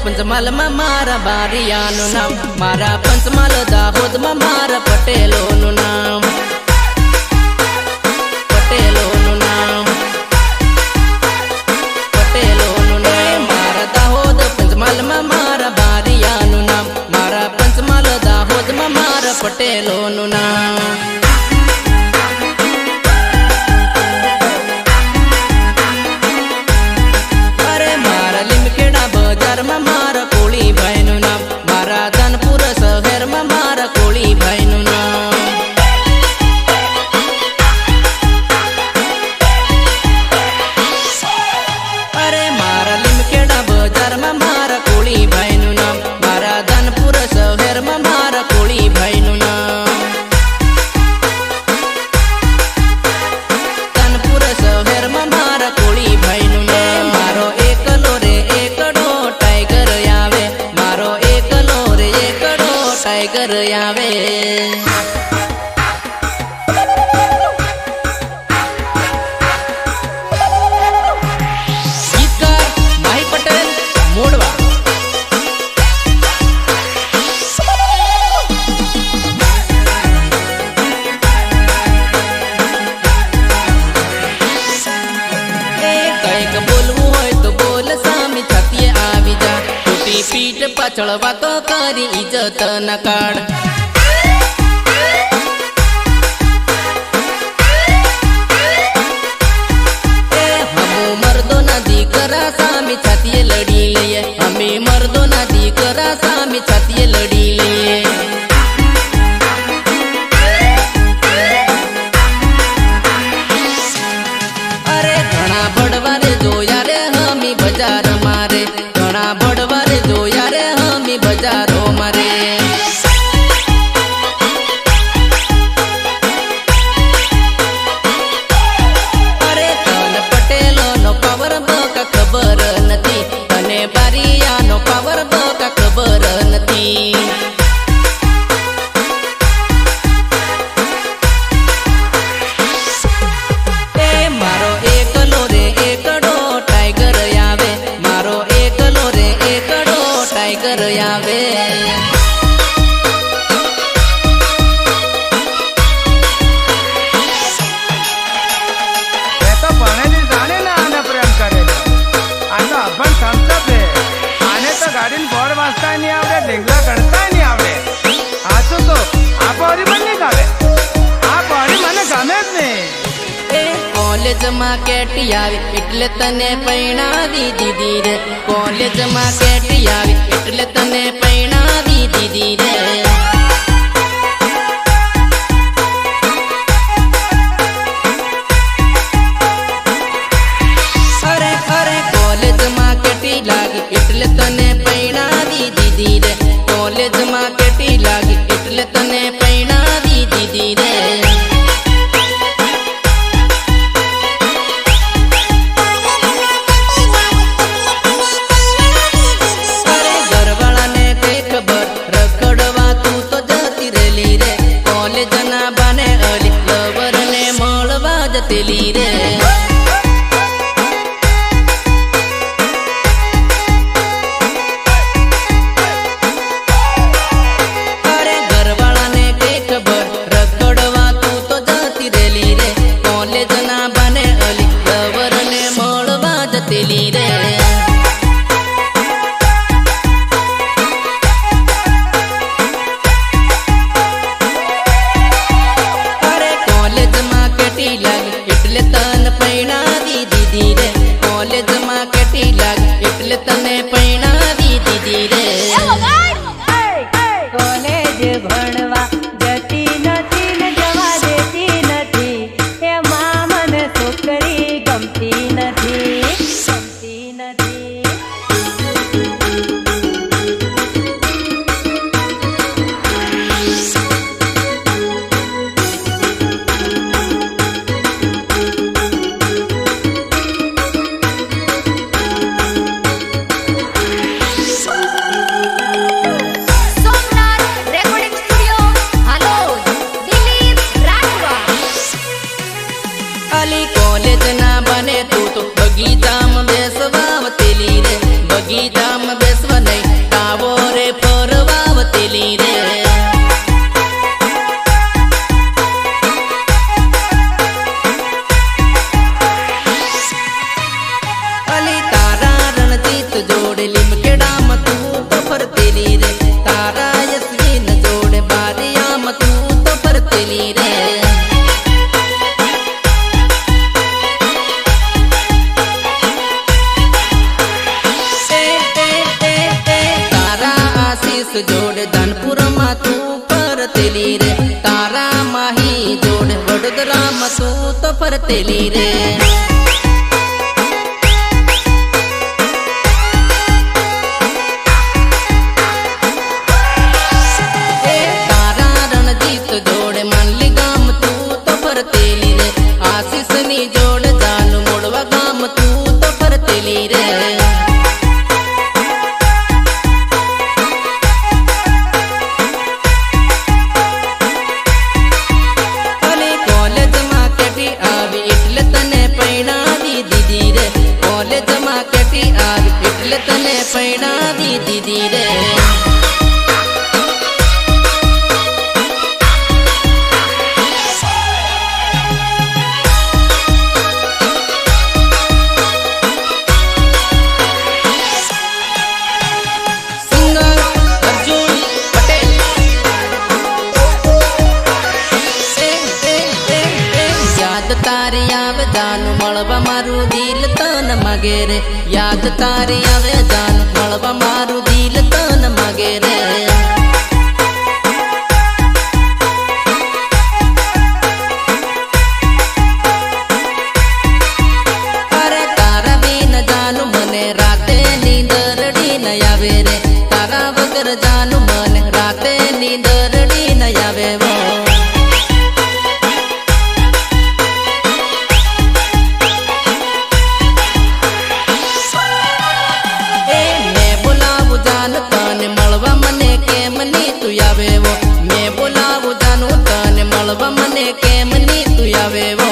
पंचमहाल में मारा बारियानु नाम, मारा पंचमहाल दाहोद में मारा पटेलोनु नाम, पटेलोनु नाम, पटेलोनु नाम। मारा दाहोद पंचमहाल में मारा बारियानु नाम, मारा पंचमहाल दाहोद में मारा पटेलोनु नाम। मारा कोली भाई नु नाम, मारा धनपुर शहर में मारा कोली भाई नु नाम। अरे मारा लिमकेड़ा बाजार में मारा कोली भाई नु नाम, मारा धनपुर शहर में मारा कोली भाई नु नाम। धनपुर शहर में मारा कोली भाई नु नाम। मारो एकलो रे एकड़ो टाइगर आवे, मारो एकलो रे एकड़ो टाइगर आवे। गीतकार माही पटेल मोड़वा। पीठ पाछळ वातो करी इज्जत न काढ। हमू मर्दो ना दीकरा सामी छातीए लड़ी लिए, हमें मर्दो ना दीकरा सामी छातीए लड़ी लिए। अरे घना बड़वारे जोया रे हमी बाजार मारे, घना बड़वारे जोया रे हमी बाजारो मारे। अरे तन पटेलो नो पावर बका खबर नथी, अने बारिया नो पावर बका खबर नथी। मारो एकलो रे एकड़ो टाइगर आवे, मारो एकलो रे एकड़ो टाइगर आवे। तो भणेली जाने ना आने प्रेम करे, आता अपन संतप है। आने तो गाड़ी में बोर्ड वाजता नहीं आवड़े, ढेंगला करता नहीं आवड़े। आजू तो आप और ही बनने गावे, आप और ही मने गाने नहीं। कॉलेज में केटी आवी इटले तने पैणा दी दीदी रे, कॉलेज में केटी आवी इटले तने पैणा दी दीदी रे। अरे अरे कॉलेज में केटी लागी इटले तने पैणा दी दीदी रे, कॉलेज में केटी लागी इटले तने पैणा दी दीदी रे। ફરતેલી રે તારા માહી જોડે વડોદરામાં તું તો ફરતેલી રે તને પૈણાવી દીધી રે તારી આવે જાનું મળવા મારું દિલ તન માગે રે યાદ તારી આવે જાનું મળવા મારું દિલ તન માગે રે અરે તારા બિન જાનું મને રાતે નીંદરડી ન આવે રે તારા વગર જાનું મને રાતે નીંદરડી ન આવે વો મને કેમ ની તું આવે વો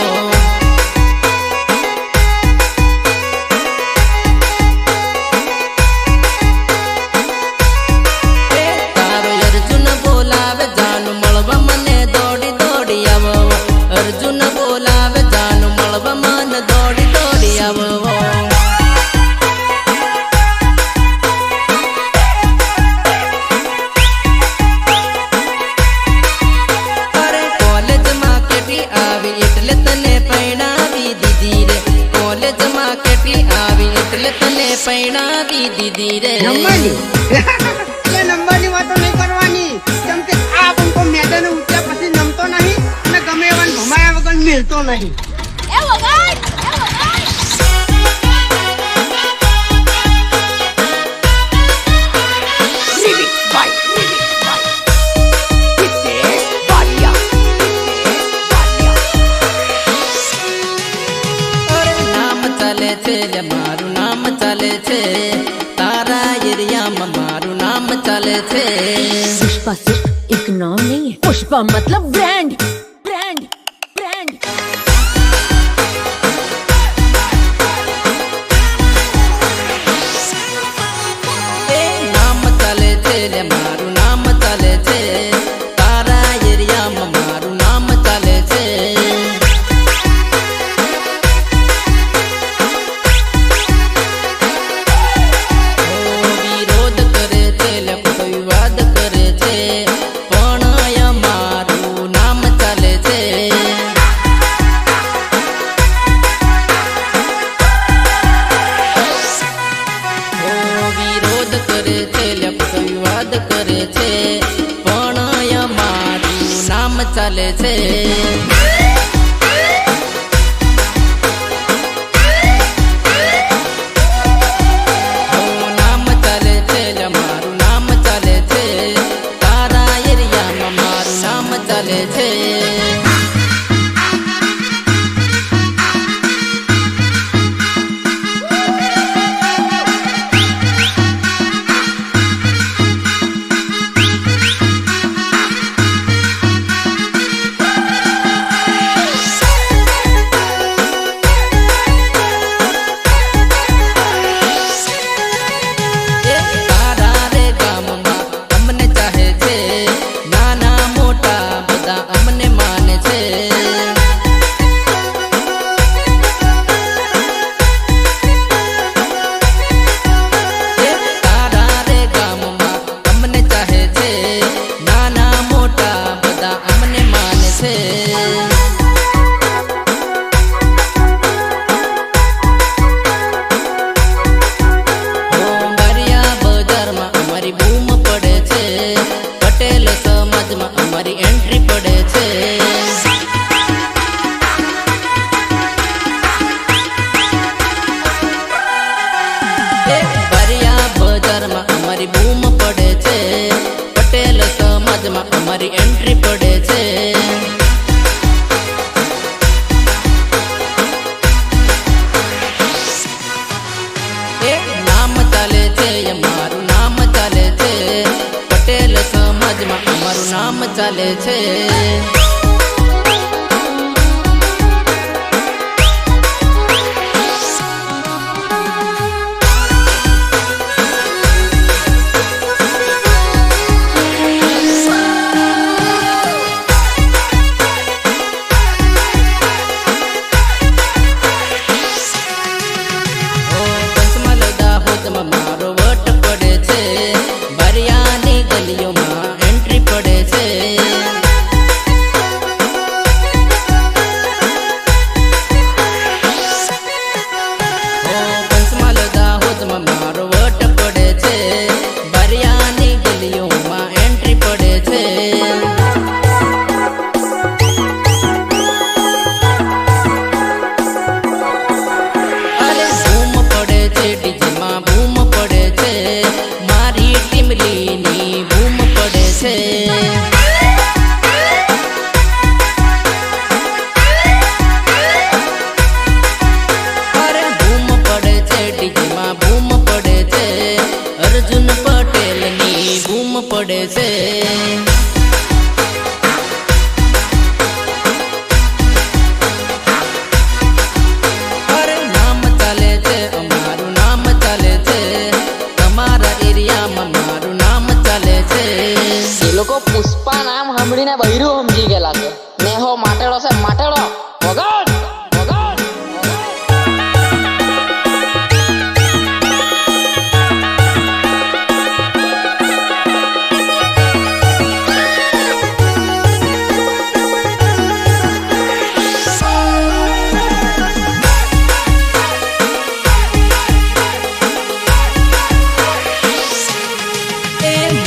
તારો અર્જુન બોલાવે જાનું મળવા મને દોડી દોડી આવો અર્જુન બોલાવે જાનું મળવા મને દોડી દોડી આવો તને પૈણાવી દીધી રે નંબરની વાતો નહીં કરવાની કેમ કે આ બંકો મેદાને ઉઠ્યા પછી નમતો નહીં અને ગમે એવા ઘુમાયા વગર મિલતો નહીં મારું નામ ચાલે છે તારા એરિયામાં મારું નામ ચાલે છે पुष्पा सिर्फ एक नाम नहीं है पुष्पा मतलब ब्रांड ब्रांड ब्रांड નામ ચાલે છે મારું નામ ચાલે છે તારા એરિયામાં મારું નામ ચાલે છે કરે છે પણ અમારું નામ ચાલે છે નામ ચાલે છે મારું નામ ચાલે છે તારા એરિયામાં મારું નામ ચાલે છે અમને માને એન્ટ્રી પડે છે. ભર્યા બજારમાં અમારી બૂમ પડે છે, પટેલ સમાજમાં અમારી એન્ટ્રી પડે છે. નામ ચાલે છે અમારું નામ ચાલે છે, પટેલ સમાજમાં અમારું નામ ચાલે છે. મારો વટ પડે છે, ભરિયાની ગલીઓમાં એન્ટ્રી પડે છે. પંચમહાલ દાહોદમાં મારો વટ પડે છે, ભરિયાની ગલીઓમાં એન્ટ્રી પડે છે. અરે બૂમ પડે છે, ડીજેમાં બૂમ પડે છે, મારી ટીમલીની બૂમ પડે છે. અરે બૂમ પડે છે, ડીજેમાં બૂમ પડે છે, અર્જુન પટેલની બૂમ પડે છે. અરે નામ ચાલે છે અમારું નામ ચાલે છે, તમારા એરિયામાં મારું નામ ચાલે છે. એ લોકો પુષ્પા નામ સાંભળીને બૈરું સમજી ગયેલા છે. નેહો માટેડો છે, માટેડો વગર વગર.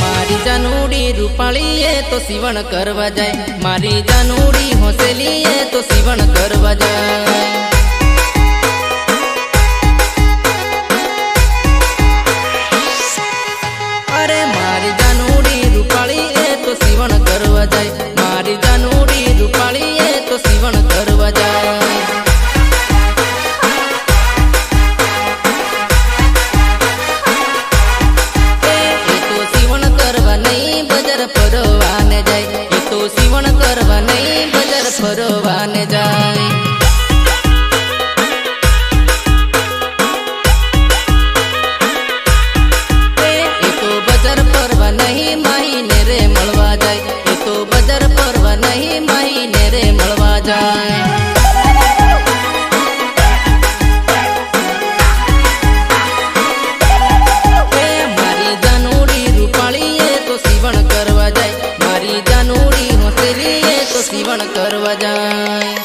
મારી જાનુડી રૂપાળીએ તો સીવણ કરવા જાય, મારી જાનુડી હોસેલીએ તો સીવણ કરવા જાય. અરે મારી જાનુડી રૂપાળીએ તો સીવણ કરવા જાય, મારી જાનુડી રૂપાળીએ તો સીવણ કરવા જાય. ફરવાને જાય, એ તો સીવણ કરવા નહીં બજાર ફરવાને જાય. એ તો બજાર ફરવા નહીં માહીને રે મળવા જાય, એ તો બજાર ફરવા નહીં માહીને રે મળવા જાય. મારી જાનુડી રૂપાળીએ તો સીવણ કરવા જાય, મારી જાનુડી હોસેલીએ તો સીવણ કરવા જાય.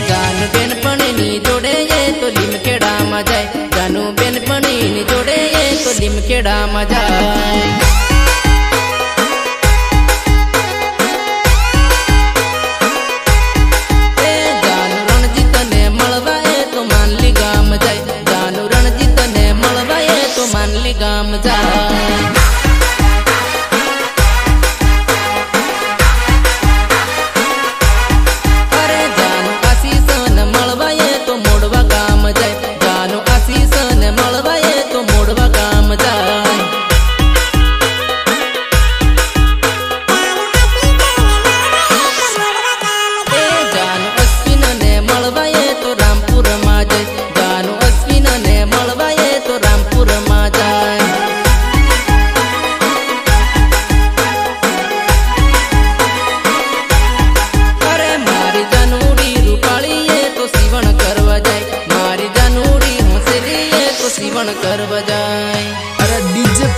જાનુ બેનપણીની જોડે એ તો લીમખેડામાં જાય, જાનુ બેનપણીની જોડે એ તો લીમખેડામાં જાય. જાનુ રણજીતને મળવા એ તો માનલી ગામ જાય, જાનુ રણજીતને મળવા એ તો માનલી ગામ જાય.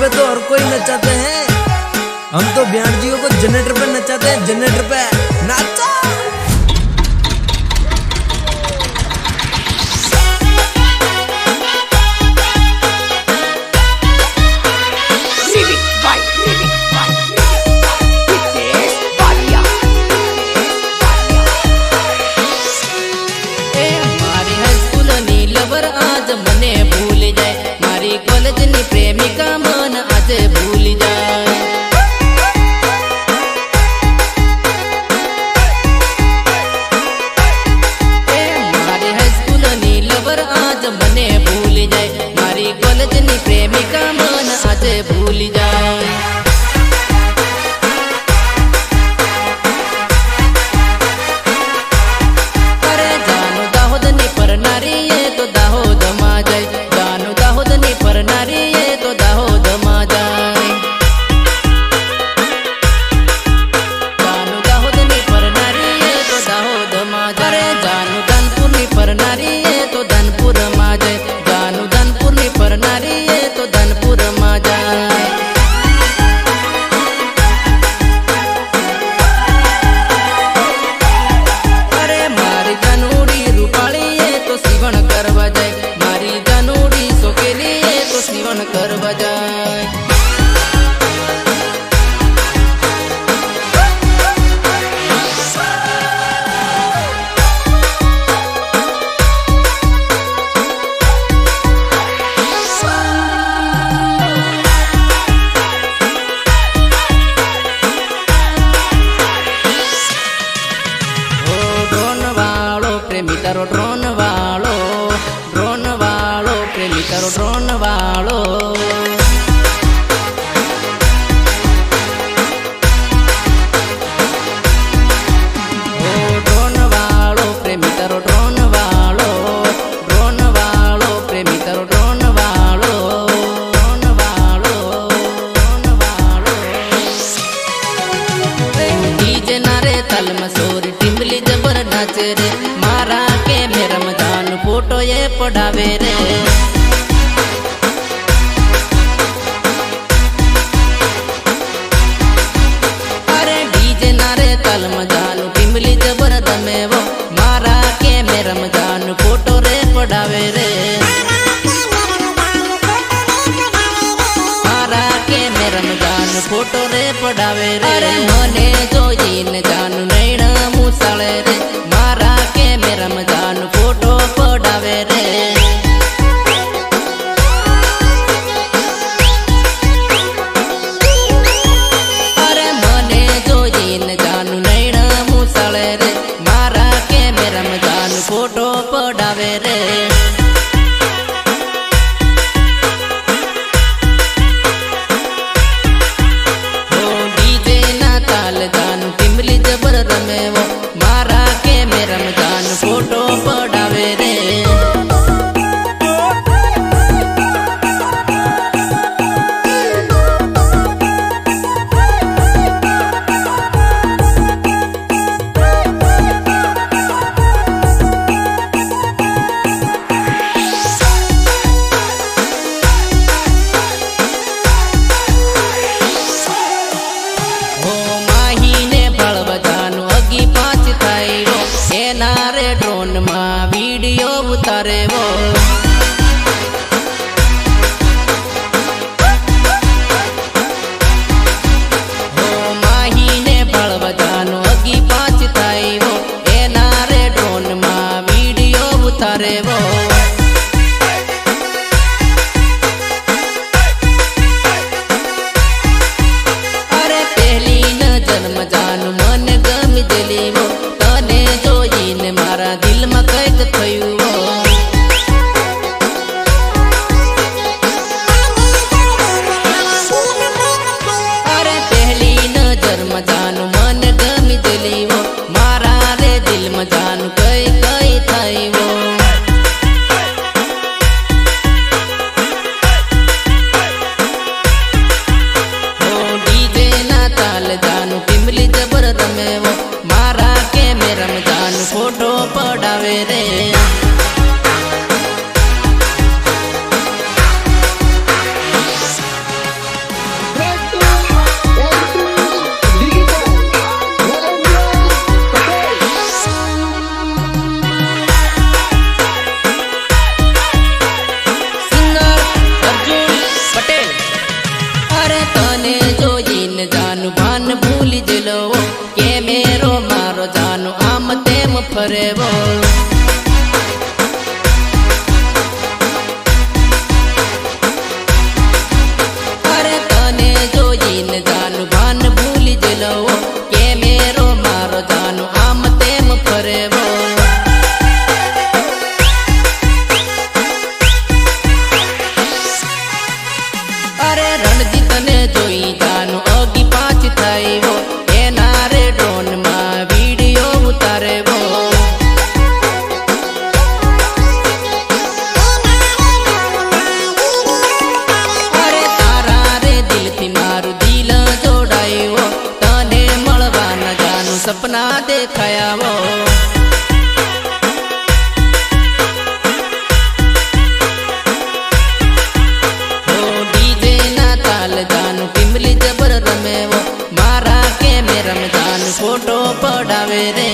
पे तो और कोई नचाते हैं, हम तो ब्याणजियों को जनरेटर पे नचाते हैं, जनरेटर पे नाचा। મારી હાઈસ્કૂલની લવર આજ મને ભૂલી જાય, મારી કોલેજની પ્રેમિકા મન આજે ભૂલી જાય. મારી હાઈસ્કૂલની લવર આજ મને ભૂલી જાય, મારી કોલેજની પ્રેમિકા મન આજે ભૂલી જાય. કરવા જાય. ડ્રોન વાળો પ્રેમી તારો ડ્રોન વાળો, ડ્રોન વાળો પ્રેમી તારો ડ્રોન વાળો. ડ્રોન વાળો પ્રેમી તારો ડ્રોન વાળો, ડ્રોન વાળો પ્રેમી તારો ડ્રોન વાળો, ડ્રોન વાળો, ડ્રોન વાળો. ડીજે ના રે તાલમાં સોરી ટીમલી જબર નાચે રે, મારા કે મેં રમજાન ફોટો એ પડાવે રે. અરે ડીજે ના રે તાલમાં જાનું ટીમલી જબર તમે વો, મારા કે મેં રમજાન ફોટો રે પડાવે રે. મારા કે મેં રમજાન ફોટો રે પડાવે રે. અરે મને જોઈને જાનું નૈણા મુસાળે રે, મારા કે મેં રમજાન ફોટો પડાવે રે. અરે મને જોઈને જાનું નૈણા મુસાળે રે, મારા કે મેં રમજાન ફોટો પડાવે રે. ડીજે ના તાલ જાનું ટીમલી જબર રમે વો, મારા કે મેં રમજાન ફોટો ફરે વો અરે તને જોઈને જાનું ભાન ભૂલી જલો કે મેરો મારો જાનું આમ તેમ ફરે વો અરે રણજી તને જોઈ જાનું અગી પાછ થયો એના રે ડ્રોનમાં વિડીયો ઉતારેવો અરે તારા રે દિલથી મારું દિલ જોડાયો તને મળવાના જાનું સપના દેખાયાવો પિમલી જબર રમેવો મારા કેમેરા જાનું ફોટો પડાવે રે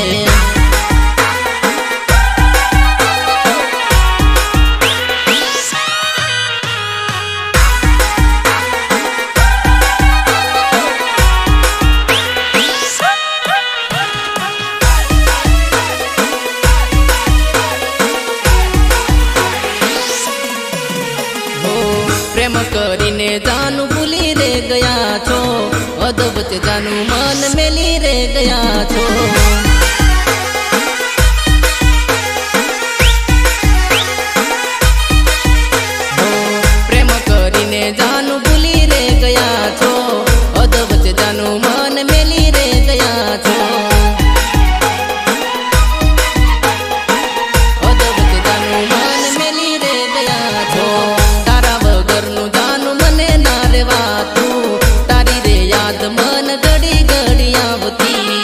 પ્રેમ કરીને જાનું ભૂલી રે ગયા છો અદબત જાનું મન મેલી રે ગયા છો પ્રેમ કરીને જાનું ભૂલી રે ગયા છો અદબત જાનું મન મેલી રે ગયા છો અદબત જાનું મન મેલી રે ગયા છો તારી રે યાદ મન ઘડી ઘડી આવતી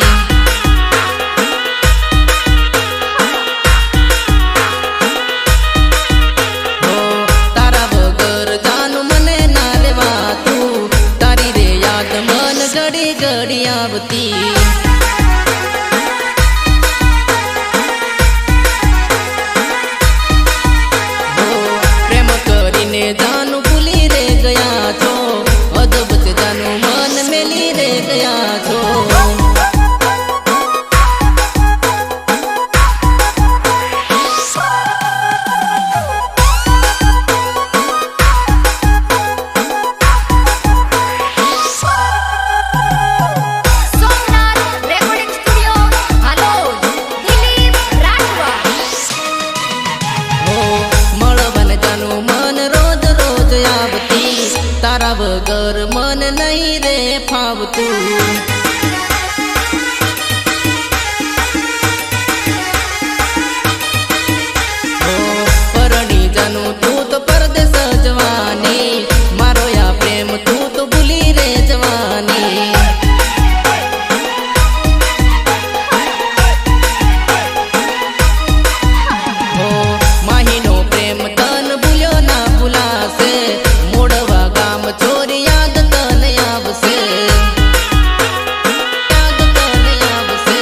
તારા વગર જાનું મને ના રેવાતું તારી રે યાદ મન ઘડી ઘડી આવતી પ્રેમ કરીને જાનું ભૂલી રે ગયા છો અદબત જાનું મન મેલી રે ગયા છો સોમનાથ રેકોર્ડિંગ સ્ટુડિયો હાલોલ દિલીપ રાઠવા મળવાને જાનું મન રોજ રોજ આવતી તારા વગર મન નહીં રે ફાવતું પરણી જાનું તું તો પરદેશ જવાની મારો યા પ્રેમ તું તો ભૂલી રે જવાની માહીનો પ્રેમ તન ભૂલ્યો ના ભૂલાશે મોડવા ગામ ચોરી યાદ તને આવશે યાદ તને આવશે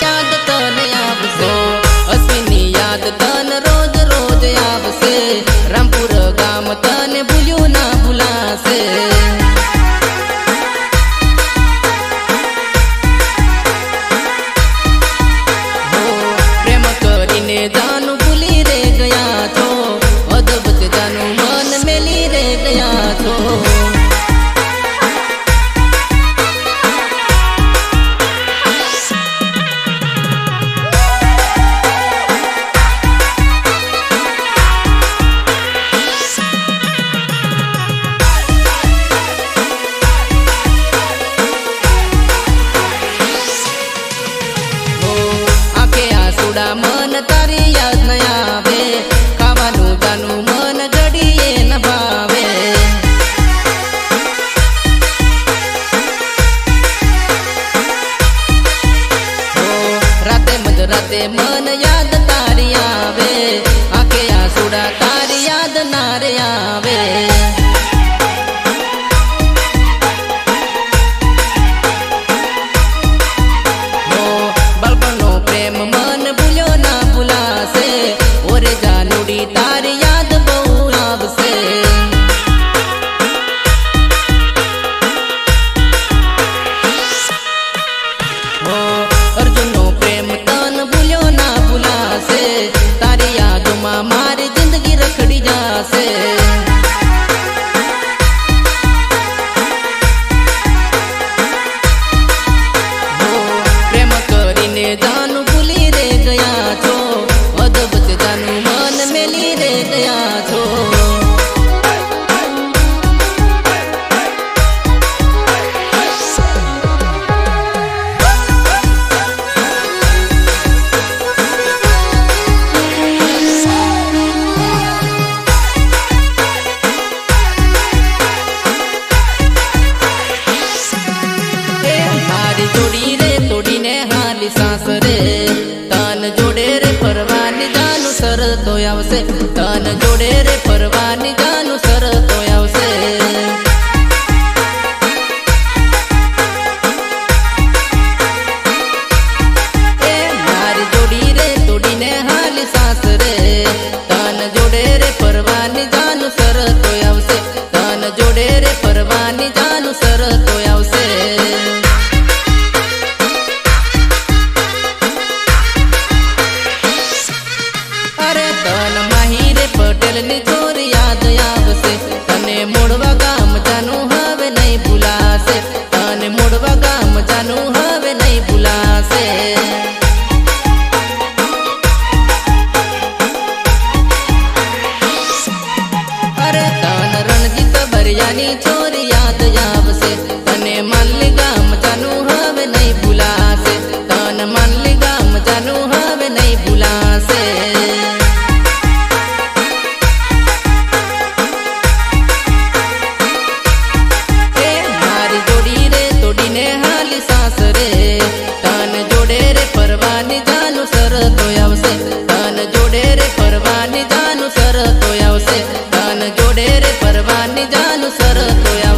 યાદ તને આવશે અશ્વિની યાદ તન રોજ રોજ આવશે રામપુર ગામ તને ભૂલ્યું ના ભૂલાશે પ્રેમ કરીને જાનું ભૂલી રે ગયા છો અદબત જાનું મન મેલી રે ગયા છો આંખે આસુડા મન તારી યાદ ન આવે ખાવાનું જાનું મન ઘડીએ ન ભાવે ફરિયાની ચોરી યાદ આવશે તને માનલી ગામ જાનું હવે નહીં ભૂલાશે તને માનલી ગામ જાનું હવે નહીં ભૂલાશે એ મારી જોડી રે તોડીને હાલી સાસરે તન જોડે રે ફરવાની જાનું શરતો આવશે તન જોડે રે ફરવાની જાનું શરતો આવશે તન જોડે રે ફરવાની જાનું શરતો આવશે